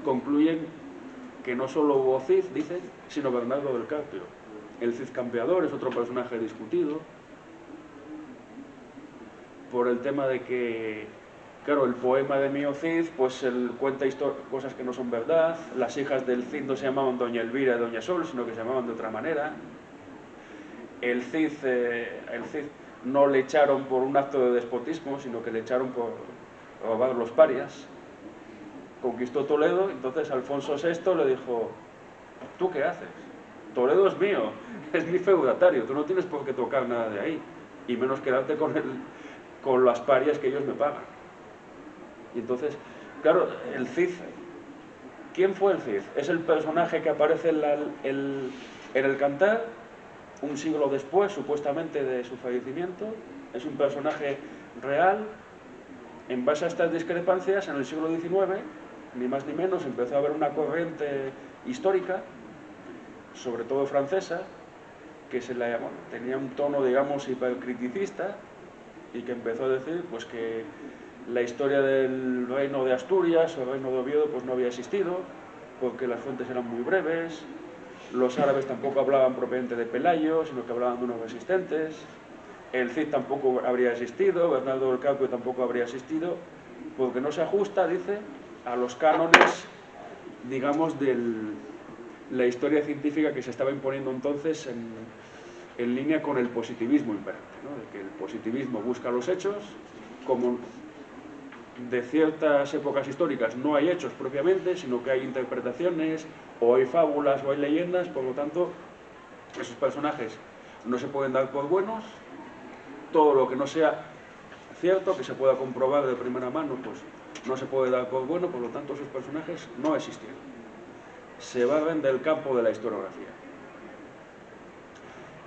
concluyen que no solo hubo Cid, dicen, sino Bernardo del Carpio. El Cid campeador es otro personaje discutido por el tema de que, claro, el poema de Mío Cid, pues él cuenta cosas que no son verdad. Las hijas del Cid no se llamaban Doña Elvira y Doña Sol, sino que se llamaban de otra manera. El Cid no le echaron por un acto de despotismo, sino que le echaron por robar los parias. Conquistó Toledo, entonces Alfonso VI le dijo: ¿tú qué haces? Toledo es mío, es mi feudatario, tú no tienes por qué tocar nada de ahí, y menos quedarte con las parias que ellos me pagan. Y entonces, claro, el Cid, ¿quién fue el Cid? Es el personaje que aparece en el Cantar, un siglo después, supuestamente, de su fallecimiento. Es un personaje real. En base a estas discrepancias, en el siglo XIX, ni más ni menos, empezó a haber una corriente histórica, sobre todo francesa, que tenía un tono, digamos, hipercriticista, y que empezó a decir pues que la historia del reino de Asturias o el reino de Oviedo pues no había existido, porque las fuentes eran muy breves. Los árabes tampoco hablaban propiamente de Pelayo, sino que hablaban de unos resistentes. El Cid tampoco habría existido, Bernardo del Carpio tampoco habría existido, porque no se ajusta, dice, a los cánones, digamos, de la historia científica que se estaba imponiendo entonces en línea con el positivismo imperante, ¿no? De que el positivismo busca los hechos, como de ciertas épocas históricas no hay hechos propiamente, sino que hay interpretaciones, o hay fábulas, o hay leyendas. Por lo tanto, esos personajes no se pueden dar por buenos. Todo lo que no sea cierto, que se pueda comprobar de primera mano, pues no se puede dar por bueno. Por lo tanto, esos personajes no existieron. Se barren del campo de la historiografía.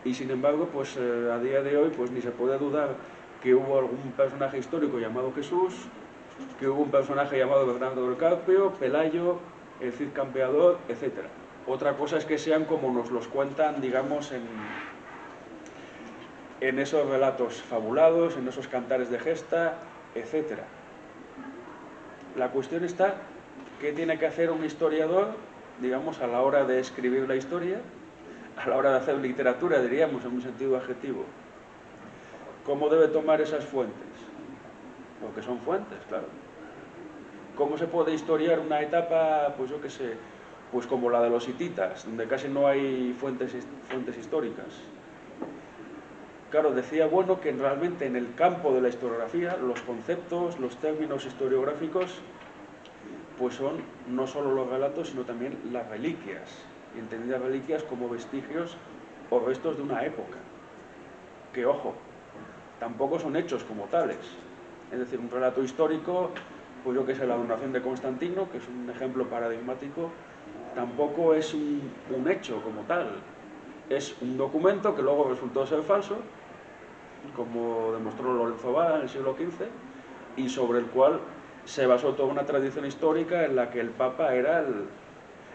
Y sin embargo, pues a día de hoy, pues ni se puede dudar que hubo algún personaje histórico llamado Jesús, que hubo un personaje llamado Bernardo del Carpio, Pelayo, el Cid campeador, etc. Otra cosa es que sean como nos los cuentan, digamos, en esos relatos fabulados, en esos cantares de gesta, etc. La cuestión está, ¿qué tiene que hacer un historiador, digamos, a la hora de escribir la historia, a la hora de hacer literatura, diríamos, en un sentido adjetivo? ¿Cómo debe tomar esas fuentes? Porque son fuentes, claro. ¿Cómo se puede historiar una etapa, pues yo qué sé, pues como la de los hititas, donde casi no hay fuentes históricas? Claro, decía Bueno que realmente en el campo de la historiografía los conceptos, los términos historiográficos, pues son no solo los relatos, sino también las reliquias, y entendidas reliquias como vestigios o restos de una época, que, ojo, tampoco son hechos como tales. Es decir, un relato histórico, pues yo que sé, la donación de Constantino, que es un ejemplo paradigmático, tampoco es un hecho como tal. Es un documento que luego resultó ser falso, como demostró Lorenzo Vara en el siglo XV, y sobre el cual se basó toda una tradición histórica en la que el Papa era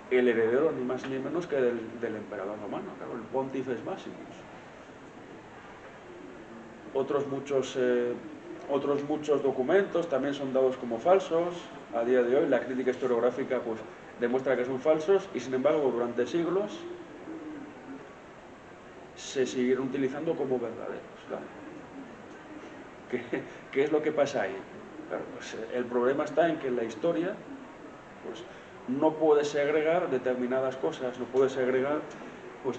el heredero ni más ni menos que del emperador romano, claro, el Pontifex Maximus. Otros muchos documentos también son dados como falsos. A día de hoy la crítica historiográfica pues demuestra que son falsos, y sin embargo durante siglos se siguieron utilizando como verdaderos, claro. ¿Qué es lo que pasa ahí? Claro, pues el problema está en que en la historia pues no puede segregar determinadas cosas, no puede segregar pues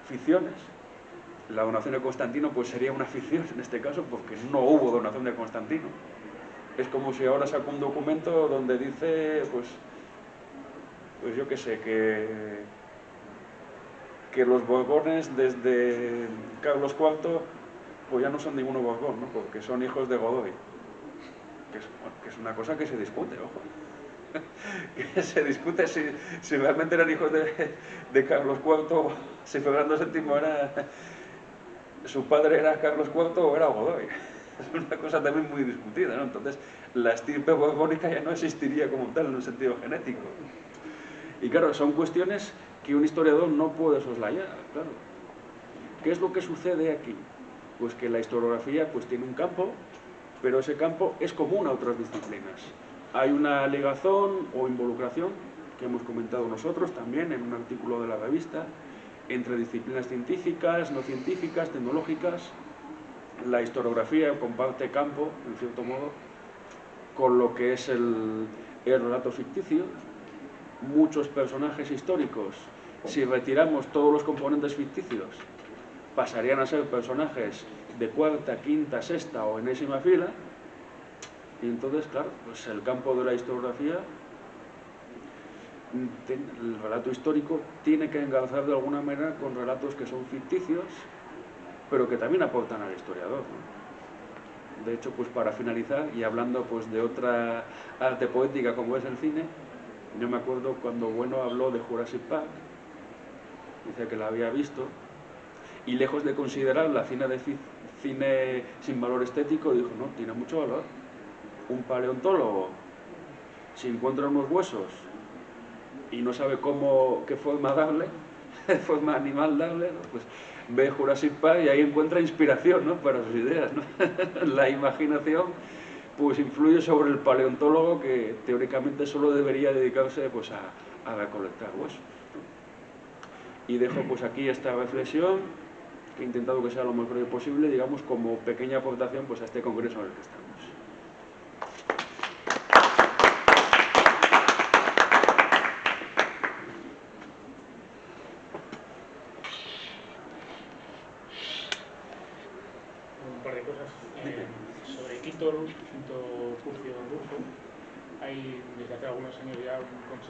ficciones. La donación de Constantino pues sería una ficción en este caso, porque no hubo donación de Constantino. Es como si ahora saco un documento donde dice pues yo qué sé, que los Borbones desde Carlos IV pues ya no son ninguno Borbón, ¿no? Porque son hijos de Godoy, que es una cosa que se discute, ojo. Que se discute si realmente eran hijos de Carlos IV, si Fernando VII su padre era Carlos IV o era Godoy. Es una cosa también muy discutida, ¿no? Entonces, la estirpe borbónica ya no existiría como tal en un sentido genético. Y claro, son cuestiones que un historiador no puede soslayar, claro. ¿Qué es lo que sucede aquí? Pues que la historiografía pues tiene un campo, pero ese campo es común a otras disciplinas. Hay una ligazón o involucración que hemos comentado nosotros también en un artículo de la revista, entre disciplinas científicas, no científicas, tecnológicas. La historiografía comparte campo, en cierto modo, con lo que es el relato ficticio. Muchos personajes históricos, si retiramos todos los componentes ficticios, pasarían a ser personajes de cuarta, quinta, sexta o enésima fila. Y entonces, claro, pues el campo de la historiografía, el relato histórico, tiene que engalzar de alguna manera con relatos que son ficticios, pero que también aportan al historiador, ¿no? De hecho, pues para finalizar, y hablando pues de otra arte poética como es el cine, yo me acuerdo cuando Bueno habló de Jurassic Park, dice que la había visto, y lejos de considerarla cine sin valor estético, dijo, no, tiene mucho valor. Un paleontólogo, si encuentra unos huesos y no sabe qué forma darle, forma animal darle, ¿no? Pues ve Jurassic Park y ahí encuentra inspiración, ¿no?, para sus ideas, ¿no? La imaginación pues influye sobre el paleontólogo, que teóricamente solo debería dedicarse pues a recolectar huesos, ¿no? Y dejo pues aquí esta reflexión, que he intentado que sea lo más breve posible, digamos, como pequeña aportación pues a este congreso en el que estamos. Un par de cosas. Sobre Quito curso, hay desde hace algunos años ya un consenso